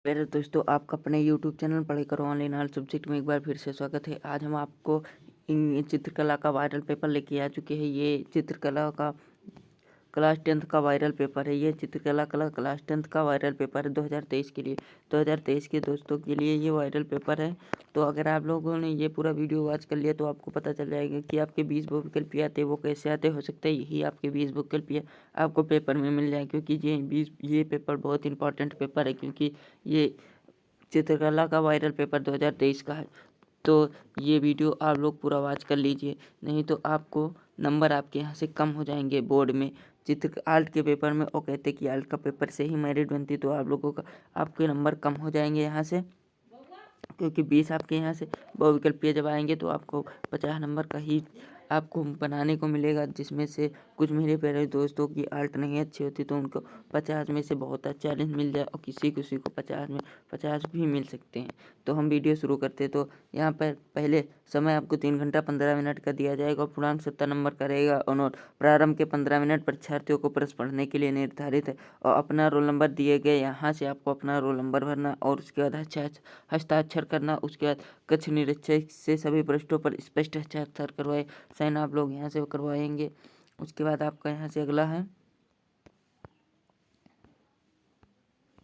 मेरे दोस्तों, आपका अपने YouTube चैनल पढ़ाई करो ऑनलाइन हर सब्जेक्ट में एक बार फिर से स्वागत है। आज हम आपको चित्रकला का वायरल पेपर लेके आ चुके हैं। ये चित्रकला का क्लास 10th का वायरल पेपर है। ये चित्रकला क्लास 10th का वायरल पेपर है 2023 के लिए। 2023 के दोस्तों के लिए ये वायरल पेपर है। तो अगर आप लोगों ने ये पूरा वीडियो वॉच कर लिया तो आपको पता चल जाएगा कि आपके 20 विकल्प आते हैं वो कैसे आते। हो सकता है यही आपके 20 विकल्प आपको पेपर में मिल जाए, क्योंकि ये पेपर बहुत इंपॉर्टेंट पेपर है, क्योंकि ये चित्रकला का वायरल पेपर 2023 का है। तो ये वीडियो आप लोग पूरा वॉच कर लीजिए, नहीं तो आपको नंबर आपके यहाँ से कम हो जाएंगे बोर्ड में। आर्ट के पेपर में वो कहते कि आर्ट का पेपर से ही मेरिट बनती, तो आप लोगों का आपके नंबर कम हो जाएंगे यहाँ से, क्योंकि 20 आपके यहाँ से बहुविकल्पीय जब आएंगे तो आपको 50 नंबर का ही आपको बनाने को मिलेगा, जिसमें से कुछ मेरे प्यारे दोस्तों की आर्ट नहीं अच्छी होती तो उनको 50 में से बहुत अच्छा चैलेंज मिल जाए, और किसी किसी को 50 में 50 भी मिल सकते हैं। तो हम वीडियो शुरू करते तो यहाँ पर पहले समय आपको 3 घंटा 15 मिनट का दिया जाएगा और पूर्णांक 70 नंबर का रहेगा। और प्रारंभ के 15 मिनट परीक्षार्थियों को प्रश्न पढ़ने के लिए निर्धारित है, और अपना रोल नंबर दिए गए यहाँ से आपको अपना रोल नंबर भरना और उसके बाद हस्ताक्षर करना। उसके बाद कक्ष निरीक्षक से सभी पृष्ठों पर स्पष्ट हस्ताक्षर करवाए, साइन आप लोग यहाँ से करवाएंगे। उसके बाद आपका यहाँ से अगला है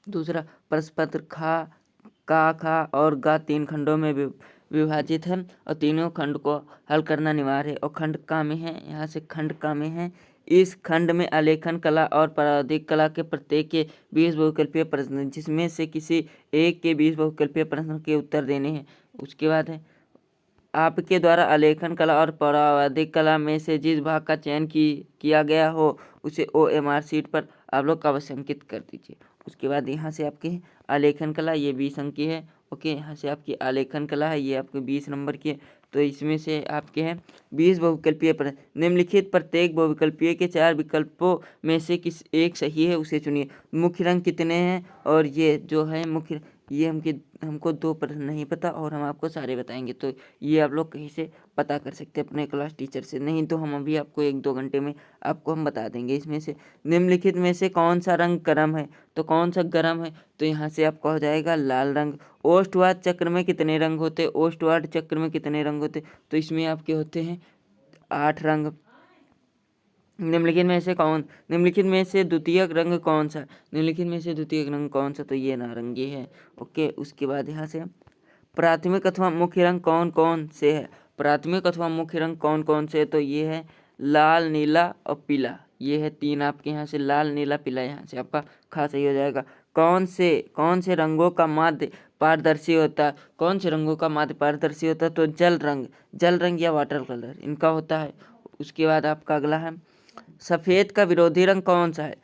दूसरा प्रश्न पत्र खा और गा 3 खंडों में विभाजित है, और तीनों खंड को हल करना अनिवार्य है। और खंड का में है, यहाँ से खंड का में है। इस खंड में आलेखन कला और प्रावधिक कला के प्रत्येक के 20 बहुविकल्पीय प्रश्न, जिसमें से किसी एक के 20 बहुविकल्पीय प्रश्न के उत्तर देने हैं। उसके बाद है आपके द्वारा आलेखन कला और प्रावधिक कला में से जिस भाग का चयन किया गया हो उसे OMR शीट पर आप लोग अवश्यांकित कर दीजिए। उसके बाद यहाँ से आपकी आलेखन कला, ये 20 अंक की है। ओके, यहाँ से आपकी आलेखन कला है, ये आपके 20 नंबर की है। तो इसमें से आपके हैं 20 बहुविकल्पीय प्रश्न। निम्नलिखित प्रत्येक बहुविकल्पीय के 4 विकल्पों में से किस एक सही है उसे चुनिए। मुख्य रंग कितने हैं, और ये जो है मुख्य, ये हमको 2 प्रश्न नहीं पता और हम आपको सारे बताएंगे। तो ये आप लोग कहीं से पता कर सकते हैं अपने क्लास टीचर से, नहीं तो हम अभी आपको 1-2 घंटे में आपको हम बता देंगे। इसमें से निम्नलिखित में से कौन सा रंग गर्म है, तो कौन सा गर्म है, तो यहाँ से आपका हो जाएगा लाल रंग। ओष्ठवाद चक्र में कितने रंग होते, ओष्ठवाद चक्र में कितने रंग होते, तो इसमें आपके होते हैं 8 रंग। निम्नलिखित में से द्वितीयक रंग कौन सा, निम्नलिखित में से द्वितीयक रंग कौन सा, तो ये नारंगी है। ओके, उसके बाद यहाँ से प्राथमिक अथवा मुख्य रंग कौन कौन से है, प्राथमिक अथवा मुख्य रंग कौन कौन से है, तो ये है लाल, नीला और पीला। ये है 3 आपके यहाँ से लाल, नीला, पीला, यहाँ से आपका खास सही हो जाएगा। कौन से रंगों का माध्य पारदर्शी होता है, कौन से रंगों का माध्य पारदर्शी होता है, तो जल रंग या वाटर कलर इनका होता है। उसके बाद आपका अगला है सफ़ेद का विरोधी रंग कौन सा है,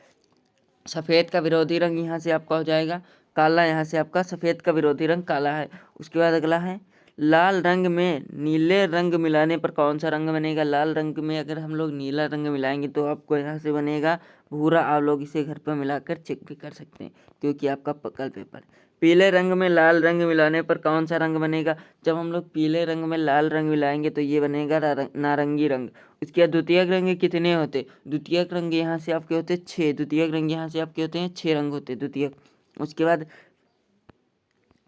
सफ़ेद का विरोधी रंग यहाँ से आपका हो जाएगा काला, यहाँ से आपका सफ़ेद का विरोधी रंग काला है। उसके बाद अगला है लाल रंग में नीले रंग मिलाने पर कौन सा रंग बनेगा। लाल रंग में अगर हम लोग नीला रंग मिलाएंगे तो आपको यहाँ से बनेगा भूरा। आप लोग इसे घर पर मिलाकर चेक भी कर सकते हैं, क्योंकि आपका कल पेपर। पीले रंग में लाल रंग मिलाने पर कौन सा रंग बनेगा, जब हम लोग पीले रंग में लाल रंग मिलाएंगे तो ये बनेगा नारंगी रंग। उसके बाद द्वितीयक रंग कितने होते, द्वितीयक रंग यहाँ से आपके होते 6, द्वितीयक रंग यहाँ से आपके होते हैं 6 रंग होते द्वितीयक। उसके बाद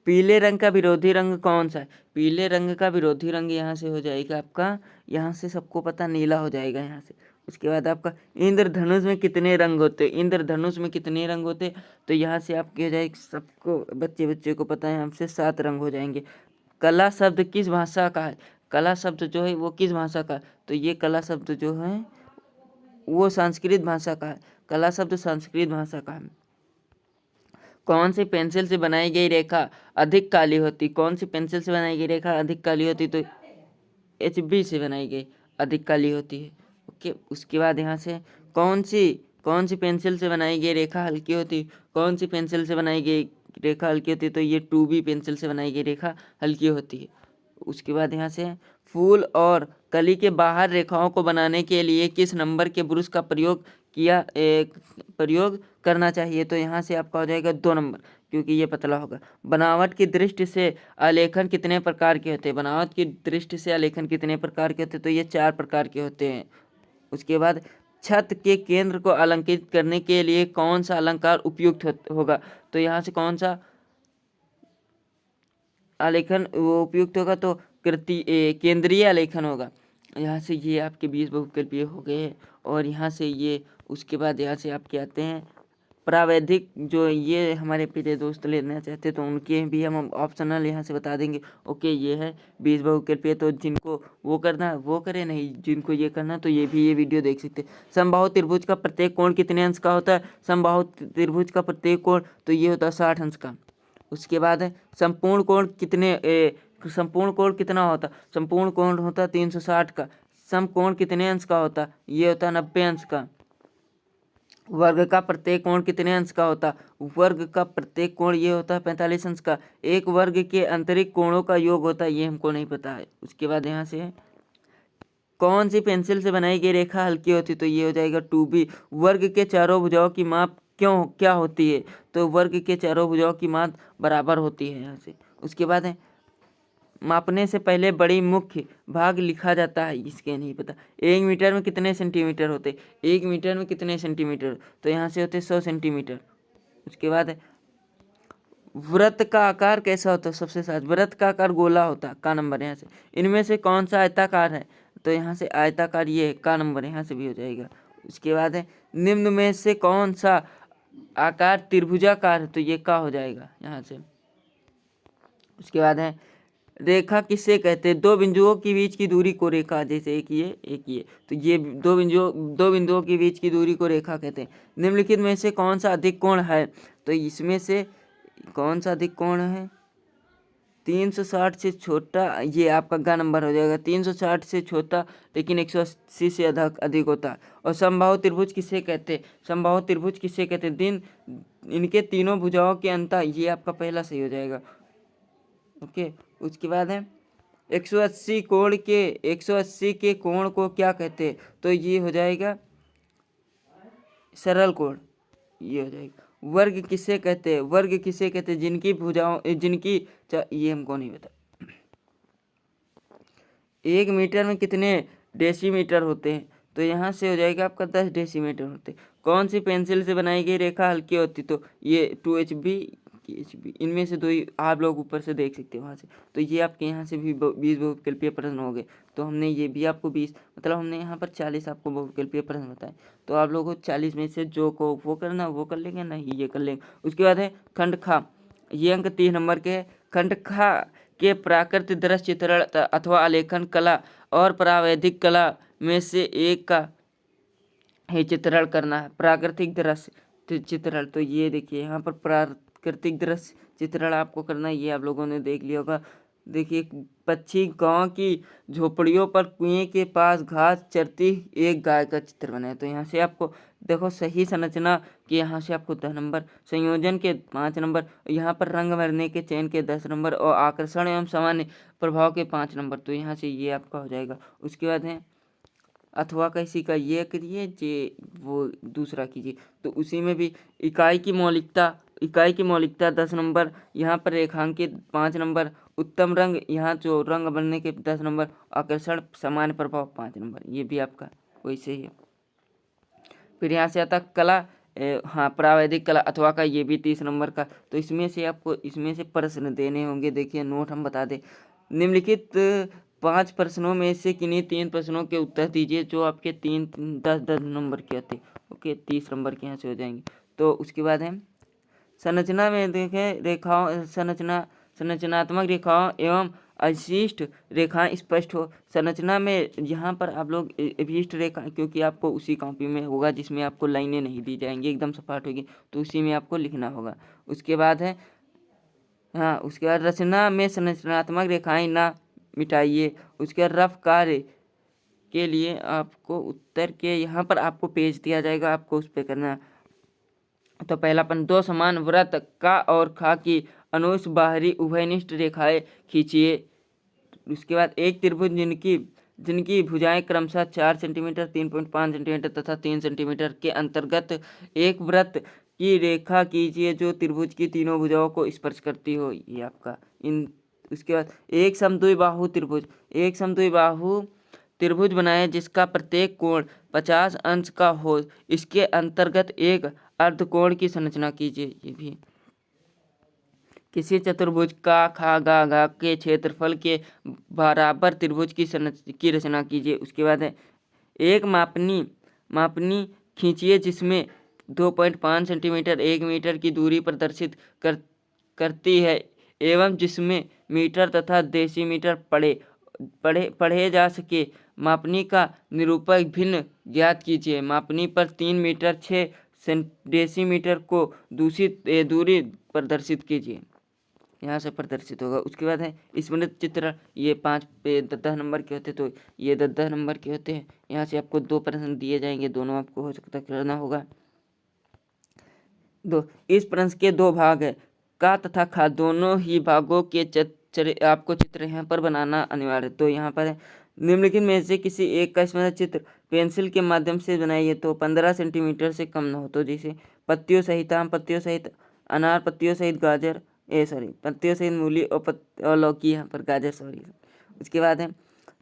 पीले रंग का विरोधी रंग कौन सा है, पीले रंग का विरोधी रंग यहाँ से हो जाएगा आपका, यहाँ से सबको पता नीला हो जाएगा यहाँ से। उसके बाद आपका इंद्रधनुष में कितने रंग होते, इंद्रधनुष में कितने रंग होते, तो यहाँ से आपके हो जाएगा, सबको बच्चे को पता है, हमसे 7 रंग हो जाएंगे। कला शब्द किस भाषा का है, कला शब्द जो है वो किस भाषा का है, तो ये कला शब्द जो है वो संस्कृत भाषा का है, कला शब्द संस्कृत भाषा का है। कौन सी पेंसिल से बनाई गई रेखा अधिक काली होती, कौन सी पेंसिल से बनाई गई रेखा अधिक काली होती, तो HB से बनाई गई अधिक काली होती है। ओके, उसके बाद यहाँ से कौन सी पेंसिल से बनाई गई रेखा हल्की होती, कौन सी पेंसिल से बनाई गई रेखा हल्की होती, तो ये 2B पेंसिल से बनाई गई रेखा हल्की होती है। उसके बाद यहाँ से फूल और कली के बाहर रेखाओं को बनाने के लिए किस नंबर के ब्रश का प्रयोग करना चाहिए, तो यहाँ से आपका हो जाएगा 2 नंबर, क्योंकि ये पतला होगा। बनावट की दृष्टि से आलेखन कितने प्रकार के होते हैं, बनावट की दृष्टि से आलेखन कितने प्रकार के होते हैं, तो ये 4 प्रकार के होते हैं। उसके बाद छत के केंद्र को अलंकृत करने के लिए कौन सा अलंकार उपयुक्त होगा, तो यहाँ से कौन सा आलेखन वो उपयुक्त होगा तो केंद्रीय आलेखन होगा। यहाँ से ये आपके 20 बहुविकल्पीय हो गए हैं। और यहाँ से ये उसके बाद यहाँ से आपके आते हैं प्रावैधिक, जो ये हमारे प्रिय दोस्त लेना चाहते तो उनके भी हम ऑप्शनल यहाँ से बता देंगे। ओके, ये है 20 बहुविकल्पीय, तो जिनको वो करना वो करे, नहीं जिनको ये करना तो ये भी ये वीडियो देख सकते हैं। समबाहु त्रिभुज का प्रत्येक कोण कितने अंश का होता है? समबाहु त्रिभुज का प्रत्येक कोण तो ये होता है 60 अंश का। उसके बाद है संपूर्ण कोण संपूर्ण कोण कितना होता? संपूर्ण कोण होता 360 का। समकोण कितने अंश का होता? ये होता 90 अंश का। वर्ग का प्रत्येक कोण कितने अंश का होता? वर्ग का प्रत्येक कोण ये होता है 45 अंश का। एक वर्ग के आंतरिक कोणों का योग होता है, ये हमको नहीं पता है। उसके बाद यहाँ से है कौन सी पेंसिल से बनाई गई रेखा हल्की होती? तो ये हो जाएगा 2B। वर्ग के चारों भुजाओं की माप क्या होती है? तो वर्ग के चारों भुजाओं की माप बराबर होती है यहाँ से। उसके बाद है मापने से पहले बड़ी मुख्य भाग लिखा जाता है, इसके नहीं पता। 1 मीटर में कितने सेंटीमीटर होते? 1 मीटर में कितने सेंटीमीटर? तो यहाँ से होते 100 सेंटीमीटर। उसके बाद है वृत्त का आकार कैसा होता है? सबसे साथ वृत्त का आकार गोला होता है, का नंबर यहाँ से। इनमें से कौन सा आयताकार है? तो यहाँ से आयताकार ये है, का नंबर यहाँ से भी हो जाएगा। उसके बाद है निम्न में से कौन सा आकार त्रिभुजाकार है? तो ये का हो जाएगा यहाँ से। उसके बाद है रेखा किसे कहते हैं? दो बिंदुओं के बीच की दूरी को रेखा, जैसे एक ये तो ये दो बिंदुओं के बीच की दूरी को रेखा कहते हैं। निम्नलिखित में से कौन सा अधिक कोण है? तो इसमें से कौन सा अधिक कोण है? 360 से छोटा, ये आपका गा नंबर हो जाएगा। 360 से छोटा लेकिन 180 से अधिक होता है। और समबाहु त्रिभुज किसे कहते हैं? समबाहु त्रिभुज किसे कहते हैं? इनके तीनों भुजाओं के अंतर, ये आपका पहला सही हो जाएगा। ओके, उसके बाद है 180 के कोण को क्या कहते हैं? तो ये हो जाएगा सरल कोण, ये हो जाएगा। वर्ग किसे कहते हैं? वर्ग किसे कहते हैं? जिनकी भुजाओं ये हमको नहीं पता। 1 मीटर में कितने डेसीमीटर होते हैं? तो यहाँ से हो जाएगा आपका 10 डेसीमीटर होते। कौन सी पेंसिल से बनाई गई रेखा हल्की होती? तो ये 2HB इनमें से दो ही आप लोग ऊपर से देख सकते हो वहाँ से। तो ये आपके यहाँ से भी 20 बहुविकल्पीय प्रश्न हो गए। तो हमने ये भी आपको 20 मतलब हमने यहाँ पर 40 आपको बहुविकल्पीय प्रश्न बताए। तो आप लोगों को 40 में से जो को वो करना वो कर लेंगे, नहीं ये कर लेंगे। उसके बाद है खंड खा, ये अंक 3 नंबर के है। खंड खा के प्राकृतिक दृश्य चित्रण अथवा आलेखन कला और प्रावैधिक कला में से एक का ही चित्रण करना है। प्राकृतिक दृश्य चित्रण, तो ये देखिए यहाँ पर प्राकृतिक दृश्य चित्रण आपको करना है, ये आप लोगों ने देख लिया होगा। देखिए पक्षी गांव की झोपड़ियों पर कुएं के पास घास चरती एक गाय का चित्र बनाए। तो यहाँ से आपको देखो सही संरचना के यहाँ से आपको 10 नंबर, संयोजन के 5 नंबर, यहाँ पर रंग भरने के चयन के 10 नंबर और आकर्षण एवं सामान्य प्रभाव के 5 नंबर। तो यहाँ से ये आपका हो जाएगा। उसके बाद है अथवा किसी का ये करिए जे वो दूसरा कीजिए। तो उसी में भी इकाई की मौलिकता 10 नंबर, यहाँ पर रेखांकित 5 नंबर, उत्तम रंग यहाँ जो रंग बनने के 10 नंबर, आकर्षण सामान्य प्रभाव 5 नंबर, ये भी आपका वैसे ही है। फिर यहाँ से आता कला, हाँ प्रावैधिक कला अथवा का, ये भी 30 नंबर का। तो इसमें से आपको इसमें से प्रश्न देने होंगे। देखिए नोट हम बता दें, निम्नलिखित 5 प्रश्नों में से किन्हीं 3 प्रश्नों के उत्तर दीजिए जो आपके 10 नंबर के आते। ओके, 30 नंबर के यहाँ से हो जाएंगे। तो उसके बाद है संरचना में देखें रेखाओं संरचनात्मक रेखाओं एवं अवशिष्ट रेखाएं स्पष्ट हो। संरचना में यहाँ पर आप लोग अवशिष्ट रेखा, क्योंकि आपको उसी कॉपी में होगा जिसमें आपको लाइनें नहीं दी जाएंगी, एकदम सपाट होगी, तो उसी में आपको लिखना होगा। उसके बाद है हाँ, उसके बाद रचना में संरचनात्मक रेखाएं ना मिटाइए। उसके बाद रफ कार्य के लिए आपको उत्तर के यहाँ पर आपको पेज दिया जाएगा, आपको उस पर करना। तो पहलापन, 2 समान वृत्त का और खा की अनुस बाहरी उभयनिष्ठ रेखाएं खींचिए। उसके बाद एक त्रिभुज जिनकी भुजाएं क्रमशः 4 सेंटीमीटर, 3.5 सेंटीमीटर तथा 3 सेंटीमीटर के अंतर्गत एक वृत्त की रेखा कीजिए जो त्रिभुज की तीनों भुजाओं को स्पर्श करती हो। ये आपका उसके बाद एक समद्विबाहु त्रिभुज बनाए जिसका प्रत्येक कोण 50 अंश का हो, इसके अंतर्गत एक अर्धकोण की संरचना कीजिए। ये भी किसी चतुर्भुज का खा गा गा के क्षेत्रफल के बराबर त्रिभुज की रचना कीजिए। उसके बाद है एक मापनी खींचिए जिसमें 2.5 सेंटीमीटर 1 मीटर की दूरी प्रदर्शित करती है एवं जिसमें मीटर तथा डेसीमीटर पढ़े जा सके। मापनी का निरूपक भिन्न ज्ञात कीजिए। मापनी पर 3 मीटर 6 डेसीमीटर को दूरी प्रदर्शित कीजिए। यहाँ से प्रदर्शित होगा। उसके बाद है स्मृत चित्र, ये 10 नंबर के होते, तो ये 10 नंबर के होते हैं। यहाँ से आपको 2 प्रश्न दिए जाएंगे, दोनों आपको हो सकता है करना होगा। इस प्रश्न के 2 भाग है, का तथा खा दोनों ही भागों के आपको चित्र यहाँ पर बनाना अनिवार्य। तो यहाँ पर है निम्नलिखित में से किसी एक का स्मृत चित्र पेंसिल के माध्यम से बनाइए। तो 15 सेंटीमीटर से कम न हो। तो जैसे पत्तियों सहित आम, पत्तियों सहित अनार, पत्तियों सहित गाजर, पत्तियों सहित मूली और लौकी, यहाँ पर गाजर सॉरी। उसके बाद है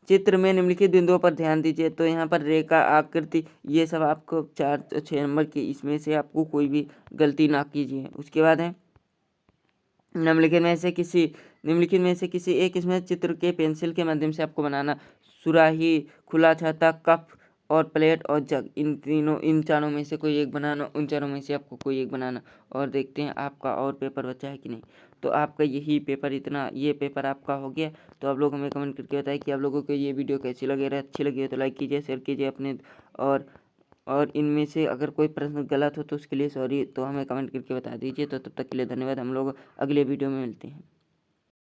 चित्र में निम्नलिखित बिंदुओं पर ध्यान दीजिए। तो यहाँ पर रेखा, आकृति, ये सब आपको 4-6 नंबर के, इसमें से आपको कोई भी गलती ना कीजिए। उसके बाद है निम्नलिखित में से किसी एक इसमें चित्र के पेंसिल के माध्यम से आपको बनाना सुराही, खुला छाता, कप और प्लेट और जग, इन चारों में से कोई एक बनाना, उन चारों में से आपको कोई एक बनाना। और देखते हैं आपका और पेपर बचा है कि नहीं। तो आपका ये पेपर आपका हो गया। तो आप लोग हमें कमेंट करके बताएं कि आप लोगों को ये वीडियो कैसी लगी। अगर अच्छी लगी हो तो लाइक कीजिए, शेयर कीजिए अपने, और इनमें से अगर कोई प्रश्न गलत हो तो उसके लिए सॉरी, तो हमें कमेंट करके बता दीजिए। तो तब तक के लिए धन्यवाद। हम लोग अगले वीडियो में मिलते हैं।